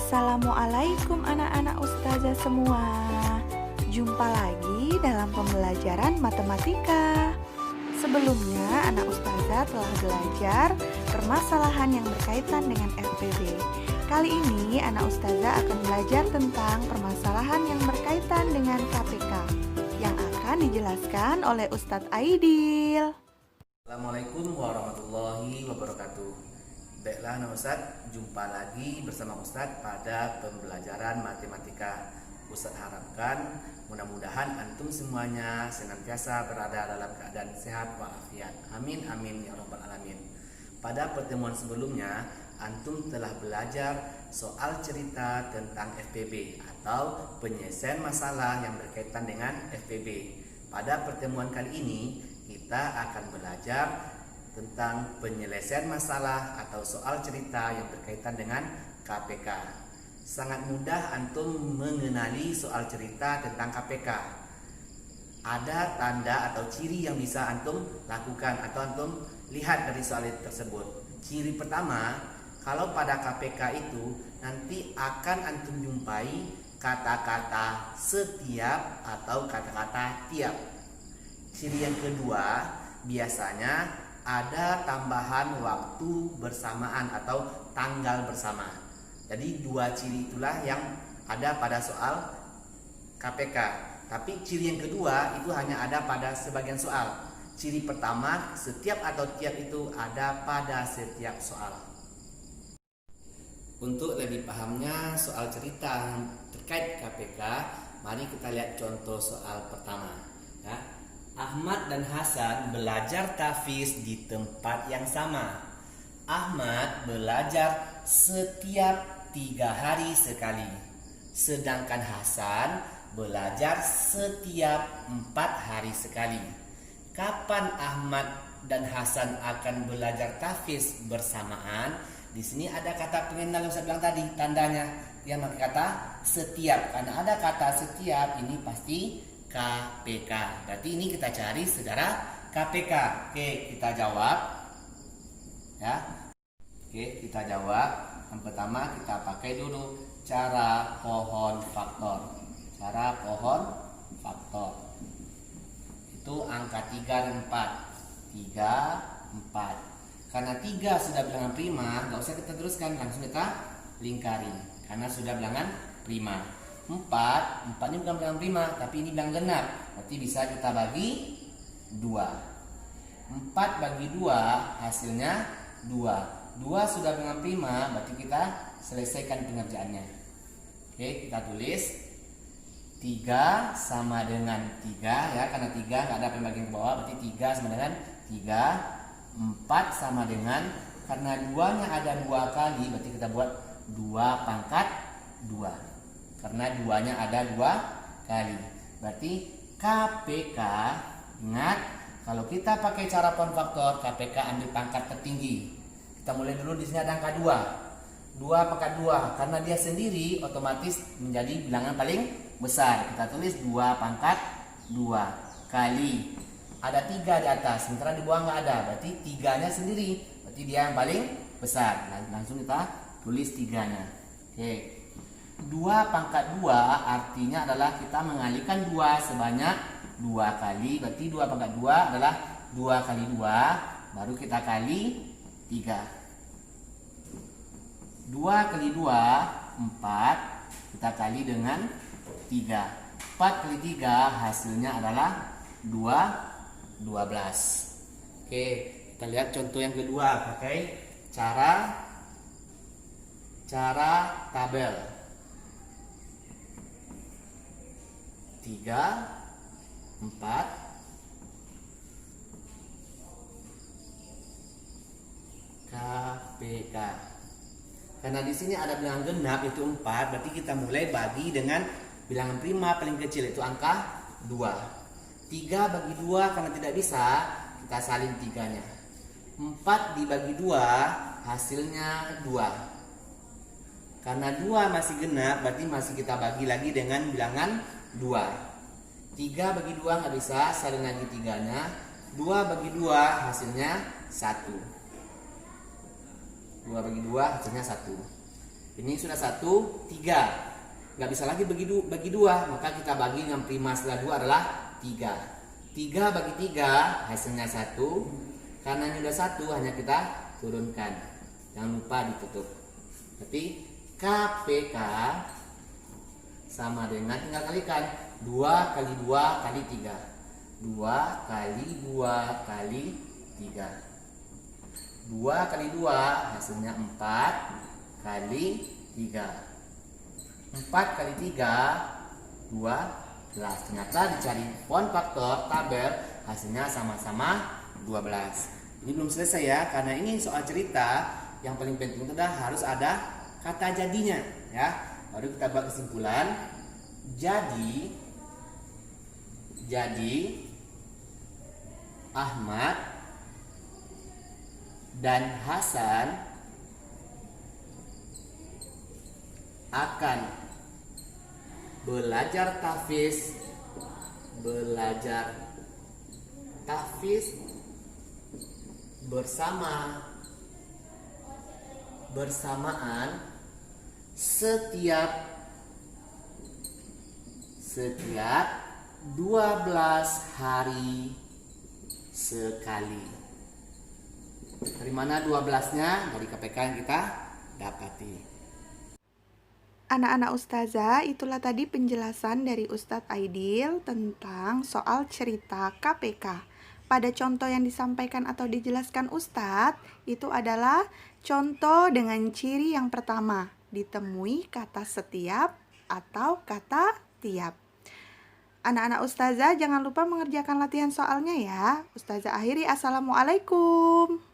Assalamualaikum anak-anak ustazah semua. Jumpa lagi dalam pembelajaran matematika. Sebelumnya anak ustazah telah belajar permasalahan yang berkaitan dengan FPB. Kali ini anak ustazah akan belajar tentang permasalahan yang berkaitan dengan KPK yang akan dijelaskan oleh Ustadz Aidil. Assalamualaikum warahmatullahi wabarakatuh. Baiklah anak Ustadz, jumpa lagi bersama Ustadz pada pembelajaran matematika. Ustadz harapkan mudah-mudahan antum semuanya senantiasa berada dalam keadaan sehat walafiat. Amin amin ya rabbal alamin. Pada pertemuan sebelumnya antum telah belajar soal cerita tentang FPB atau penyelesaian masalah yang berkaitan dengan FPB. Pada pertemuan kali ini kita akan belajar tentang penyelesaian masalah atau soal cerita yang berkaitan dengan KPK. Sangat mudah antum mengenali soal cerita tentang KPK. Ada tanda atau ciri yang bisa antum lakukan atau antum lihat dari soal tersebut. Ciri pertama, kalau pada KPK itu nanti akan antum jumpai kata-kata setiap atau kata-kata tiap. Ciri yang kedua, biasanya ada tambahan waktu bersamaan atau tanggal bersama. Jadi dua ciri itulah yang ada pada soal KPK. Tapi ciri yang kedua itu hanya ada pada sebagian soal. Ciri pertama, setiap atau tiap itu ada pada setiap soal. Untuk lebih pahamnya soal cerita yang terkait KPK, mari kita lihat contoh soal pertama. Ya. Ahmad dan Hasan belajar tahfiz di tempat yang sama. Ahmad belajar setiap 3 hari sekali, sedangkan Hasan belajar setiap 4 hari sekali. Kapan Ahmad dan Hasan akan belajar tahfiz bersamaan? Di sini ada kata pengenal yang saya bilang tadi, tandanya yang pakai kata setiap. Karena ada kata setiap, ini pasti KPK. Berarti ini kita cari saudara KPK. Oke, kita jawab. Ya. Oke, kita jawab. Yang pertama kita pakai dulu cara pohon faktor. Cara pohon faktor. Itu angka 3 dan 4. 3, 4. Karena 3 sudah bilangan prima, nggak usah kita teruskan, langsung kita lingkari. Karena sudah bilangan prima. 4 ini bukan bilangan prima, tapi ini bilangan genap. Berarti bisa kita bagi 2. 4 bagi 2 hasilnya 2. 2 sudah bilangan prima, berarti kita selesaikan pengerjaannya. Oke, kita tulis 3 sama dengan 3 ya, karena 3 nggak ada pembagian ke bawah, berarti 3 sama dengan 3. 4 sama dengan, karena 2-nya ada 2 kali, berarti kita buat 2 pangkat 2. Karena 2-nya ada 2 kali. Berarti KPK, ingat, kalau kita pakai cara pohon faktor, KPK ambil pangkat tertinggi. Kita mulai dulu, di sini ada angka 2. 2 pangkat 2, karena dia sendiri otomatis menjadi bilangan paling besar. Kita tulis 2 pangkat 2 kali. Ada 3 di atas, sementara di bawah nggak ada. Berarti 3-nya sendiri, berarti dia yang paling besar. Nah, langsung kita tulis 3-nya. Oke. 2 pangkat 2 artinya adalah kita mengalihkan 2 sebanyak 2 kali. Berarti 2 pangkat 2 adalah 2 kali 2. Baru kita kali 3. 2 kali 2 4. Kita kali dengan 3. 4 kali 3 hasilnya adalah 12. Oke, kita lihat contoh yang kedua. Pakai cara tabel. 3, 4, KPK. Karena di sini ada bilangan genap itu 4, berarti kita mulai bagi dengan bilangan prima paling kecil itu angka 2. 3 bagi 2 karena tidak bisa, kita salin 3-nya. 4 dibagi 2 hasilnya 2. Karena 2 masih genap, berarti masih kita bagi lagi dengan bilangan 2. 3 bagi 2 nggak bisa, salin lagi 3-nya. 2 bagi 2 hasilnya 1. 2 bagi 2 hasilnya 1. Ini sudah 1, 3. Nggak bisa lagi bagi 2, maka kita bagi dengan prima setelah 2 adalah 3. 3 bagi 3 hasilnya 1. Karena ini udah 1, hanya kita turunkan. Jangan lupa ditutup. Berarti KPK sama dengan, tinggal kalikan 2 kali 2 kali 3. 2 kali 2 kali 3. 2 kali 2 hasilnya 4 kali 3. 4 kali 3 12. Ternyata dicari font faktor tabel hasilnya sama-sama 12. Ini belum selesai ya, karena ini soal cerita. Yang paling penting itu harus ada kata jadinya ya. Baru kita buat kesimpulan. Jadi Ahmad dan Hasan akan belajar tahfiz bersamaan setiap 12 hari sekali. Dari mana 12-nya? Dari KPK yang kita dapati. Anak-anak ustazah, itulah tadi penjelasan dari Ustadz Aidil tentang soal cerita KPK. Pada contoh yang disampaikan atau dijelaskan Ustadz, itu adalah contoh dengan ciri yang pertama, ditemui kata setiap atau kata tiap. Anak-anak ustazah, jangan lupa mengerjakan latihan soalnya ya. Ustazah akhiri, assalamualaikum.